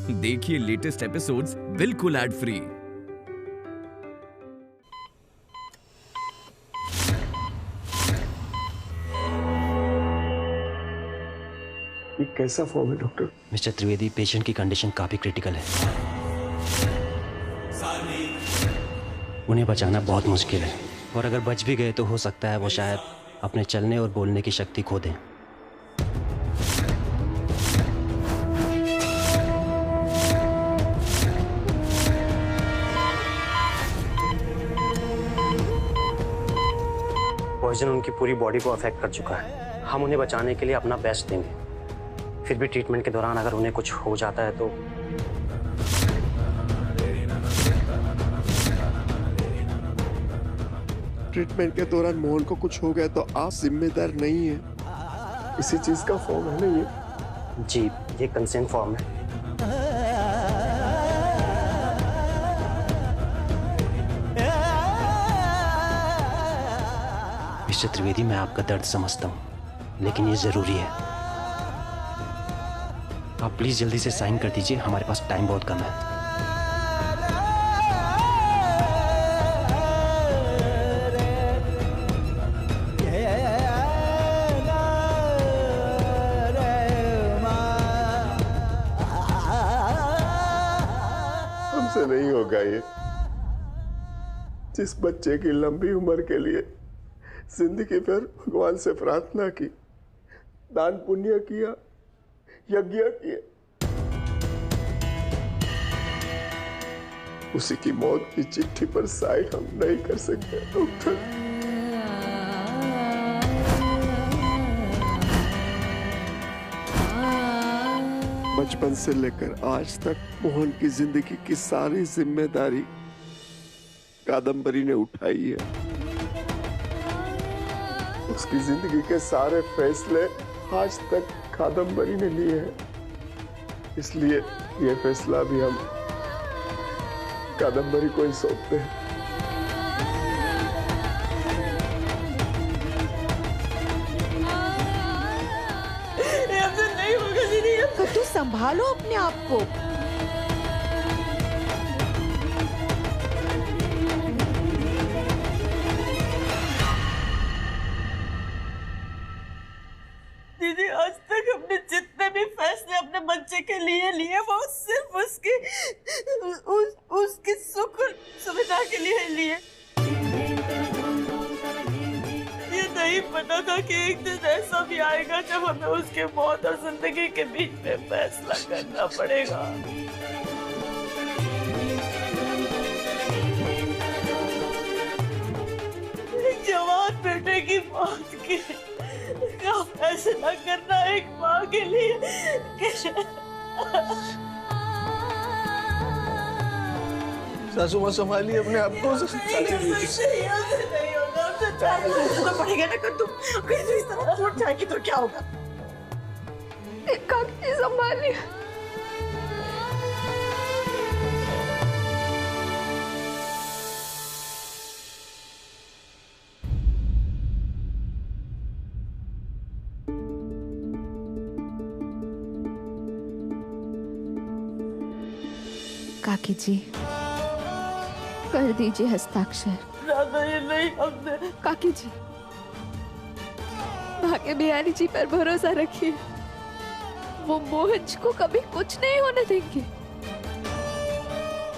देखिए latest episodes बिल्कुल ad free. ये कैसा फॉर्म है डॉक्टर? मिस्टर त्रिवेदी, पेशेंट की कंडीशन काफी क्रिटिकल है। उन्हें बचाना बहुत मुश्किल है, और अगर बच भी गए तो हो सकता है वो शायद अपने चलने और बोलने की शक्ति खो दें। पॉइजन उनकी पूरी बॉडी को अफेक्ट कर चुका है। हम उन्हें बचाने के लिए अपना बेस्ट देंगे। फिर भी ट्रीटमेंट के दौरान अगर उन्हें कुछ हो जाता है तो ट्रीटमेंट के दौरान मोहन को कुछ हो गया तो आप जिम्मेदार नहीं है। इसी चीज का फॉर्म है ना ये? जी, ये कंसेंट फॉर्म है। मिस्टर त्रिवेदी, मैं आपका दर्द समझता हूँ, लेकिन ये जरूरी है। आप प्लीज जल्दी से साइन कर दीजिए, हमारे पास टाइम बहुत कम है। हमसे नहीं होगा ये। जिस बच्चे की लंबी उम्र के लिए जिंदगी भर भगवान से प्रार्थना की, दान पुण्य किया, यज्ञ किए, उसी की मौत की चिट्ठी पर साइन हम नहीं कर सकते डॉक्टर। बचपन से लेकर आज तक मोहन की जिंदगी की सारी जिम्मेदारी कादम्बरी ने उठाई है। उसकी जिंदगी के सारे फैसले आज तक कादम्बरी ने लिए हैं। इसलिए ये फैसला भी हम कादम्बरी को ही सौंपते हैं। नहीं होगा दीदी। तो संभालो अपने आप को। दीदी, आज तक हमने जितने भी फैसले अपने बच्चे के लिए लिए वो सिर्फ उसकी सुख और सुविधा के लिए लिए। ये नहीं पता था कि एक दिन ऐसा भी आएगा जब हमें उसके मौत और जिंदगी के बीच में फैसला करना पड़ेगा। एक जवान बेटे की मौत की क्या फैसला करना एक माँ के लिए। सासू माँ संभालिए अपने आप को। तो पड़ेगा ना, कर तुम अगर इस तरह छूट जाएगी तो क्या होगा? काकी संभालिए। काकी जी, कर दीजिए हस्ताक्षर। ये नहीं हमने। काकी जी, भाग्य बिहारी जी पर भरोसा रखिए। वो मोहन जी को कभी कुछ नहीं होने देंगे।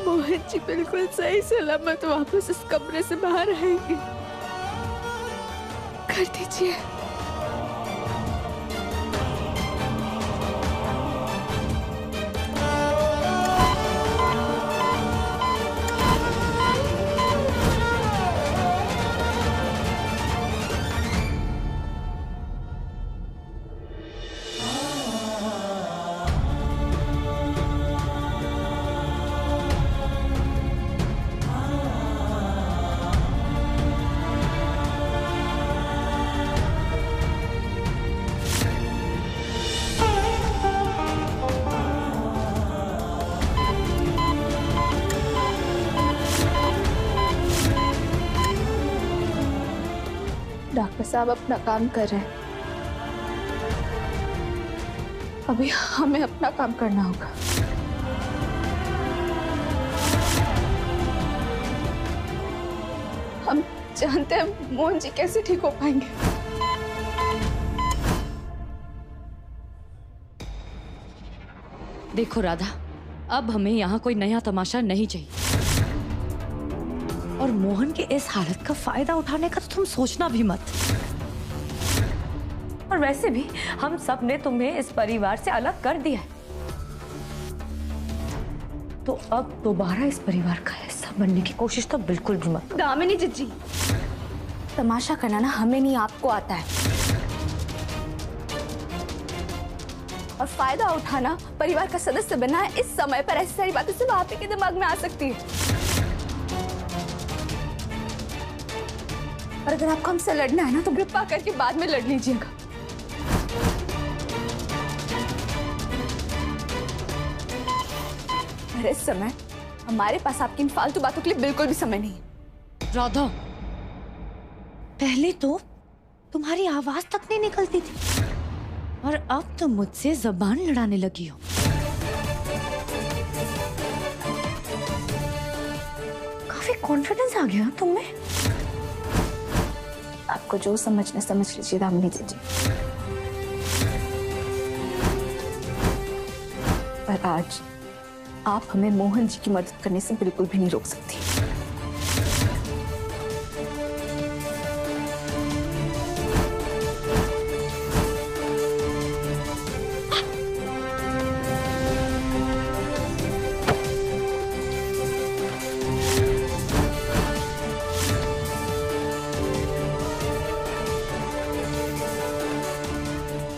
मोहन जी बिल्कुल सही सलामत वापस इस कमरे से बाहर आएंगे। कर दीजिए। डॉक्टर साहब अपना काम कर रहे हैं, अभी हमें अपना काम करना होगा। जानते हैं मोहन जी कैसे ठीक हो पाएंगे। देखो राधा, अब हमें यहाँ कोई नया तमाशा नहीं चाहिए, और मोहन के इस हालत का फायदा उठाने का तो तुम सोचना भी मत। और वैसे भी हम सब ने तुम्हें इस परिवार से अलग कर दिया है, तो अब दोबारा इस परिवार का हिस्सा बनने की कोशिश तो बिल्कुल भी मत। दामिनी जीजी, तमाशा करना ना हमें नहीं आपको आता है, और फायदा उठाना परिवार का सदस्य बनना है। इस समय पर ऐसी सारी बातें सिर्फ आप ही के दिमाग में आ सकती है। और अगर आपको हमसे लड़ना है ना तो कृपा करके बाद में लड़ लीजिएगा। पर इस समय हमारे पास आपकी इन फालतू बातों के लिए बिल्कुल भी समय नहीं है। राधा, पहले तो तुम्हारी आवाज तक नहीं निकलती थी, और अब तो मुझसे जबान लड़ाने लगी हो। काफी कॉन्फिडेंस आ गया तुम में। आपको जो समझना समझ लीजिए दामिनी जीजी, पर आज आप हमें मोहन जी की मदद करने से बिल्कुल भी नहीं रोक सकती।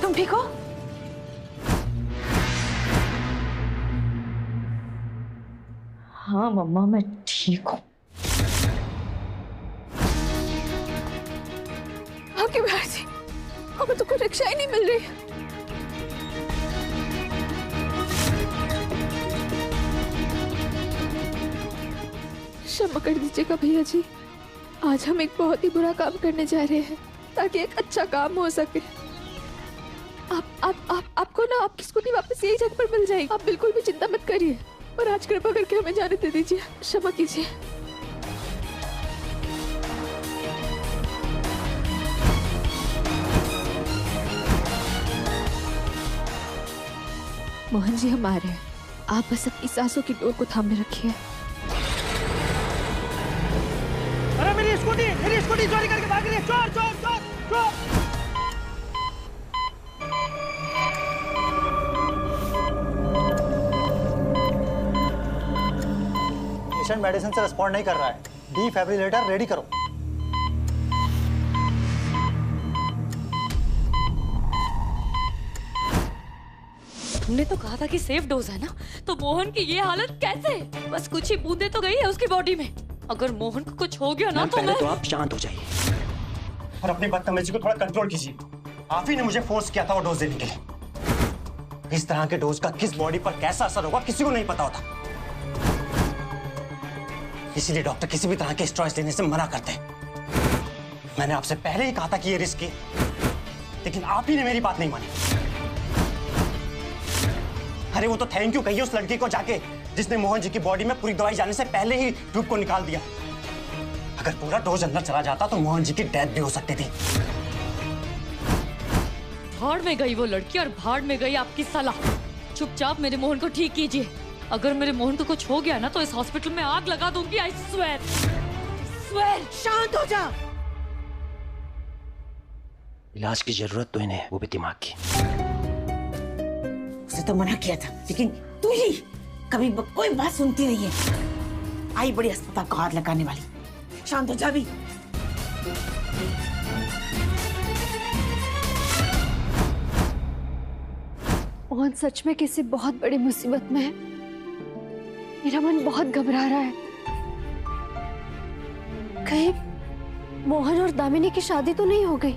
तुम ठीक हो? हाँ मम्मा, मैं ठीक हूँ। आपके बाहर से हमें तो कोई रिक्शा ही नहीं मिल रही। क्षमा कर दीजिएगा भैया जी, आज हम एक बहुत ही बुरा काम करने जा रहे हैं ताकि एक अच्छा काम हो सके। आपको ना आपकी स्कूटी वापस यही जगह पर मिल जाएगी। आप बिल्कुल भी चिंता मत करिए, और आज कृपा करके हमें जाने दे दीजिए। क्षमा कीजिए। मोहन जी, हम आ रहे हैं। आप बस अपनी सांसों की डोर को थामे रखिए। अरे मेरी स्कूटी चोरी करके भाग रही है। चोर चोर चोर चोर। पेशेंट मेडिसिन से रिस्पॉन्ड नहीं कर रहा है। डिफिब्रिलेटर रेडी करो। तुमने तो कहा था कि सेफ डोज है ना, तो मोहन की ये हालत कैसे? बस कुछ ही बूंदे तो गई है उसकी बॉडी में। अगर मोहन को कुछ हो गया ना तो पहले तो आप शांत हो जाइए और अपनी बदतमीजी को थोड़ा कंट्रोल कीजिए। आप ही ने मुझे फोर्स किया था वो डोज देने के लिए। इस तरह के डोज का किस बॉडी पर कैसा असर होगा किसी को नहीं पता होता, इसीलिए डॉक्टर किसी भी तरह के स्टेरॉइड्स लेने से मना करते हैं। मैंने आपसे पहले ही कहा था कि ये रिस्क है, लेकिन आप ही ने मेरी बात नहीं मानी। अरे वो तो थैंक यू कहिए उस लड़की को जाके जिसने मोहन जी की बॉडी में पूरी दवाई जाने से पहले ही ट्यूब को निकाल दिया। अगर पूरा डोज अंदर चला जाता तो मोहन जी की डेथ भी हो सकती थी। भाड़ में गई वो लड़की और भाड़ में गई आपकी सलाह। चुपचाप मेरे मोहन को ठीक कीजिए। अगर मेरे मोहन को कुछ हो गया ना तो इस हॉस्पिटल में आग लगा दूंगी। I swear. स्वेयर। शांत हो जा। इलाज की जरूरत तो इन्हें, वो भी दिमाग की। उसे तो मना किया था, लेकिन तू ही कभी कोई बात सुनती नहीं है। आई बड़ी अस्पताल को हाथ लगाने वाली। शांत हो जा भी। मोहन सच में किसी बहुत बड़ी मुसीबत में है। मेरा मन बहुत घबरा रहा है। कहीं मोहन और दामिनी की शादी तो नहीं हो गई?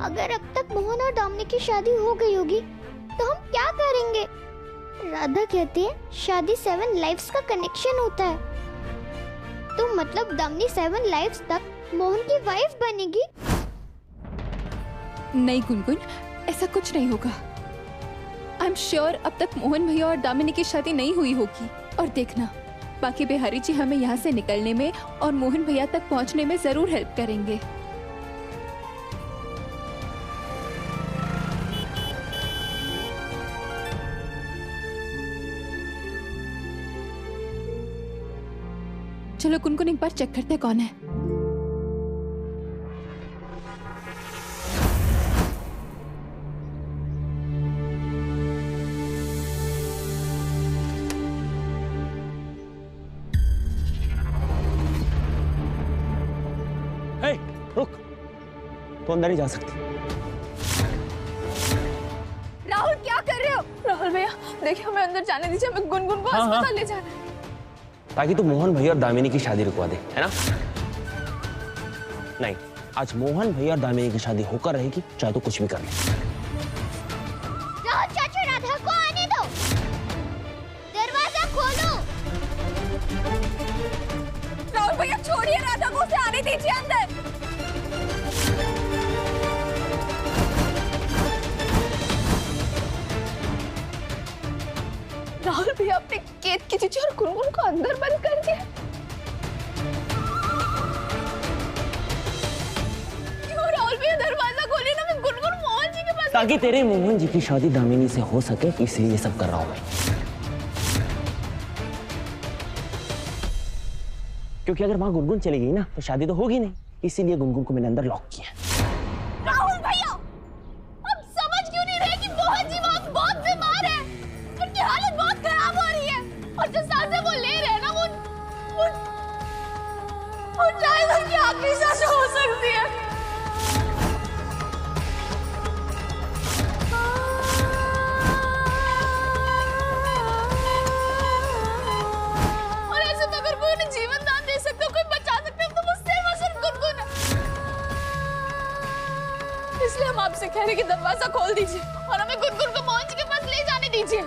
अगर अब तक मोहन और दामिनी की शादी हो गई होगी तो हम क्या करेंगे? राधा कहती है शादी 7 लाइफ्स का कनेक्शन होता है, तो मतलब दामिनी 7 लाइफ्स तक मोहन की वाइफ बनेगी। नहीं गुनगुन, ऐसा कुछ नहीं होगा। आई एम श्योर अब तक मोहन भैया और दामिनी की शादी नहीं हुई होगी। और देखना, बाकी बिहारी जी हमें यहाँ से निकलने में और मोहन भैया तक पहुँचने में जरूर हेल्प करेंगे। चलो कुनकुन एक बार चेक करते हैं कौन है। हे, रुक, तो अंदर ही जा सकती। राहुल क्या कर रहे हो? राहुल भैया देखिए हमें अंदर जाने दीजिए, हमें गुनगुन को अस्पताल ले जाना है। ताकि तू मोहन भैया और दामिनी की शादी रुकवा दे, है ना? नहीं, आज मोहन भैया और दामिनी की शादी होकर रहेगी, चाहे तो कुछ भी कर ले। राहुल चाचा राधा को आने दो, दरवाजा खोलो। राहुल भैया छोड़िए राधा को, उसे आने दीजिए अंदर। राहुल भैया अपने कैद की चीजें और गुनगुन को अंदर बंद कर दिया। क्यों राहुल भैया दरवाजा खोलिए ना, मैं गुनगुन मोहन जी के पास। ताकि तेरे मोहन जी की शादी दामिनी से हो सके, इसलिए ये सब कर रहा हूं मैं। क्योंकि अगर वहां गुनगुन चली गई ना तो शादी तो होगी नहीं, इसीलिए गुनगुन को मैंने अंदर लॉक किया। राहुल भैया अब समझ क्यों नहीं रहे कि मोहन जी बहुत बीमार है, उनकी हालत बहुत खराब हो रही है और जो सांसें वो ले रहे हैं ना वो शायद उनकी आखिरी सांसें हो सकती है। और ऐसे तो अगर कोई उन्हें जीवन दान दे सकता, कोई बचा सकता है तो वो सिर्फ गुनगुन है। इसलिए हम आपसे कह रहे हैं कि दरवाजा खोल दीजिए और हमें गुनगुन को मोहन जी के पास ले जाने दीजिए।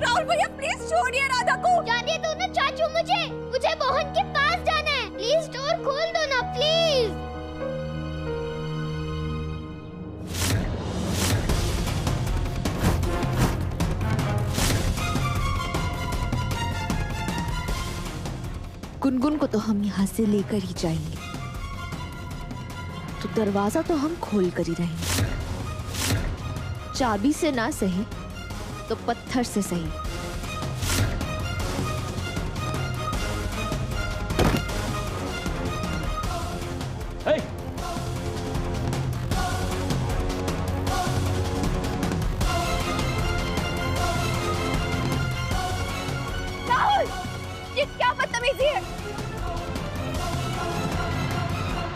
राहुल भैया प्लीज छोड़िए राधा को। जाने दो ना चाचू, मुझे मोहन के पास जाना है। प्लीज डोर खोल दो ना प्लीज। गुनगुन को तो हम यहाँ से लेकर ही जाएंगे, तो दरवाजा तो हम खोल कर ही रहेंगे। चाबी से ना सही तो पत्थर से सही। हे! राहुल ये क्या बदतमीजी है?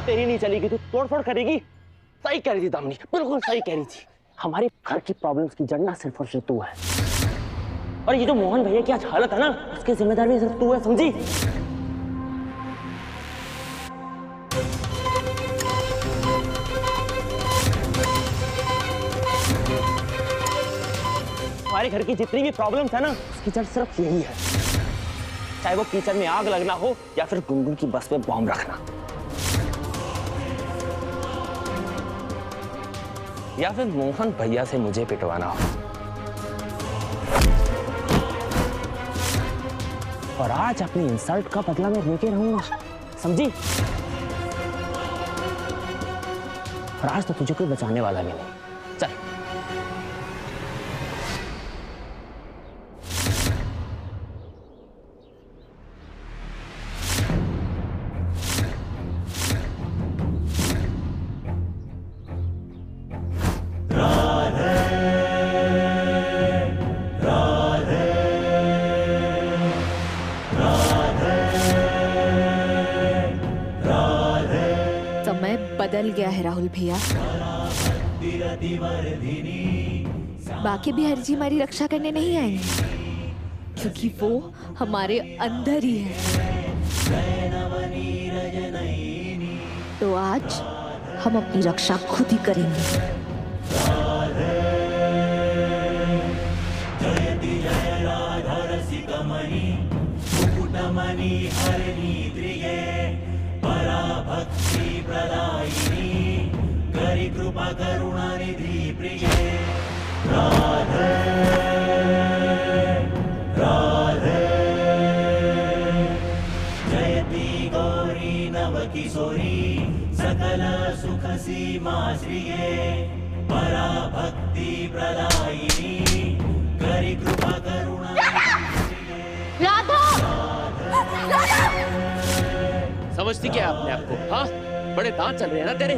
तेरी नहीं चलेगी, तू तोड़फोड़ करेगी। सही कह रही थी दामिनी, बिल्कुल सही कह रही थी। हमारे घर की प्रॉब्लम्स की जड़ ना सिर्फ और सिर्फ तू है, और ये जो मोहन भैया की आज हालत है ना, उसकी जिम्मेदार भी सिर्फ तू है, समझी? हमारे घर की जितनी भी प्रॉब्लम्स है ना, उसकी जड़ सिर्फ यही है। चाहे वो किचन में आग लगना हो या फिर गुनगुन की बस में बॉम्ब रखना, या फिर मोहन भैया से मुझे पिटवाना हो। और आज अपनी इंसल्ट का बदला मैं लेके रहूंगा, समझी? और आज तो तुझे कोई बचाने वाला भी नहीं। चल। बदल गया है राहुल भैया। बाकी बिहारी जी हमारी रक्षा करने नहीं आएंगे, क्योंकि वो हमारे अंदर ही है। तो आज हम अपनी रक्षा खुद ही करेंगे। पराभक्ति प्रदायिनी करुणानिधि प्रिये राधे राधे जयति गौरी नवकिशोरी सकल सुख सीमा श्रिये पराभक्ति प्रदायिनी करि कृपा करुणा राधा समझती क्या अपने आप को? हाँ, बड़े दांत चल रहे हैं ना तेरे।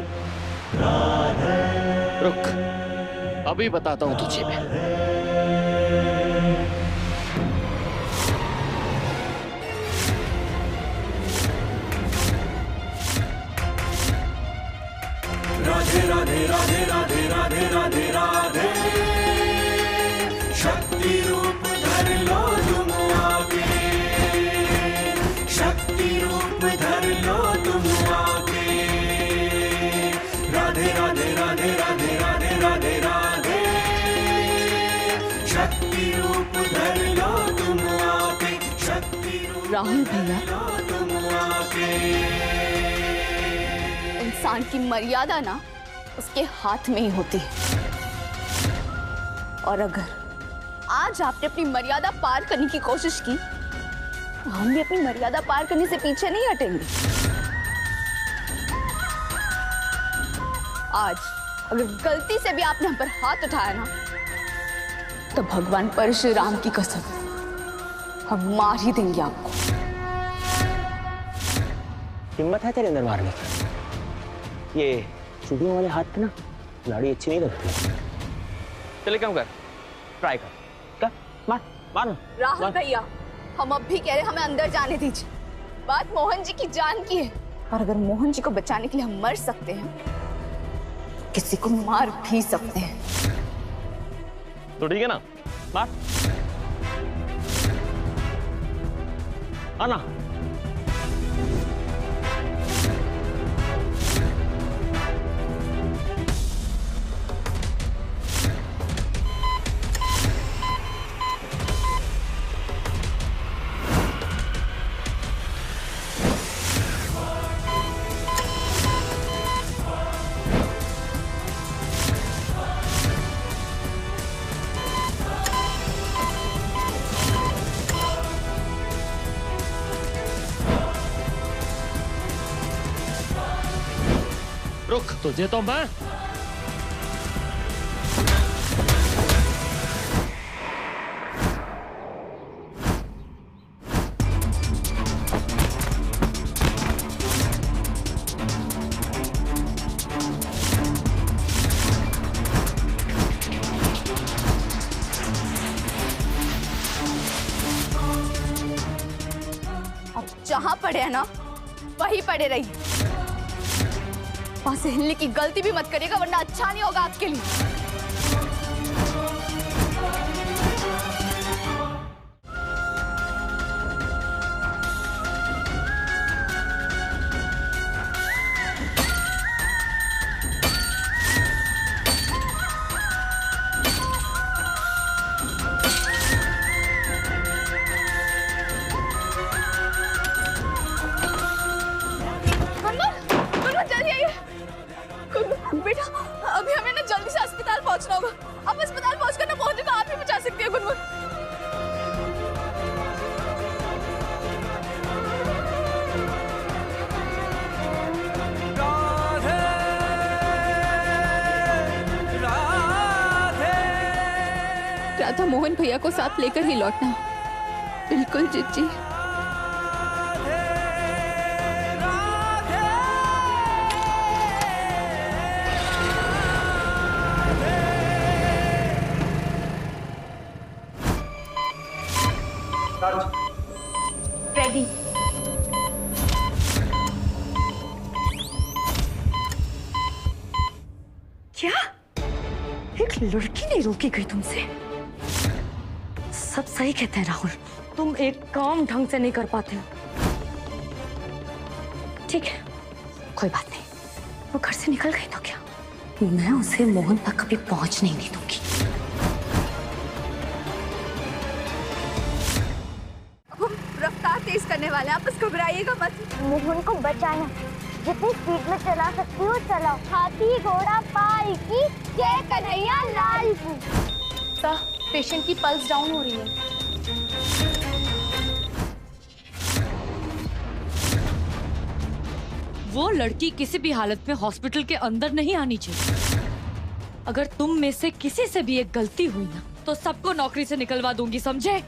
रुक, अभी बताता हूँ तुझे मैं। राधे राधे राधे राधे राधे राधे राधे शक्ति रूप धर लो तुम आके शक्ति रूप धर लो तुम आके राधे राधे राधे राधे राधे राधे राधे शक्ति रूप धर लो तुम आके शक्ति रूप राहुल भैया, तुम आके। इंसान की मर्यादा ना उसके हाथ में ही होती है, और अगर आज आपने अपनी मर्यादा पार करने की कोशिश की तो हम भी अपनी मर्यादा पार करने से पीछे नहीं हटेंगे। आज अगर गलती से भी आपने हम पर हाथ उठाया ना तो भगवान परशुराम की कसम हम मार ही देंगे आपको। हिम्मत है तेरे अंदर मारने की? ये चूड़ियों वाले हाथ पे ना लाड़ी अच्छी नहीं लगती। चले काम कर, ट्राई कर, मार मार। राहुल भैया, हम अब भी कह रहे हमें अंदर जाने दीजिए। बात मोहन जी की जान की है, और अगर मोहन जी को बचाने के लिए हम मर सकते हैं, किसी को मार भी सकते हैं। तो ठीक है ना, मार आना। रुक, तुझे तो मैं अब जहां पड़े हैं ना वहीं पड़े रहिए। वहां से हिलने की गलती भी मत करिएगा, वरना अच्छा नहीं होगा आपके लिए। बेटा, अभी हमें ना जल्दी से अस्पताल पहुंचना होगा। अब अस्पताल पहुंचकर ना मोहन जी को आप ही बचा सकती है गुनगुन। राधा मोहन भैया को साथ लेकर ही लौटना। बिल्कुल जीजी। रेडी। क्या? एक लड़की नहीं रोकी गई तुमसे? सब सही कहते हैं राहुल, तुम एक काम ढंग से नहीं कर पाते हो। ठीक है, कोई बात नहीं। वो घर से निकल गई तो क्या? मैं उसे मोहन तक कभी पहुंचने नहीं दूंगी। हम रफ्तार तेज करने वाले हैं, आप बस घबराइएगा मत। मोहन को बचाना जितनी स्पीड में चला सकती हो चलाओ। हाथी घोड़ा पाई की जय कन्हैया लाल की। सर, पेशेंट की पल्स डाउन हो रही है। वो लड़की किसी भी हालत में हॉस्पिटल के अंदर नहीं आनी चाहिए। अगर तुम में से किसी से भी एक गलती हुई ना तो सबको नौकरी से निकलवा दूंगी, समझे?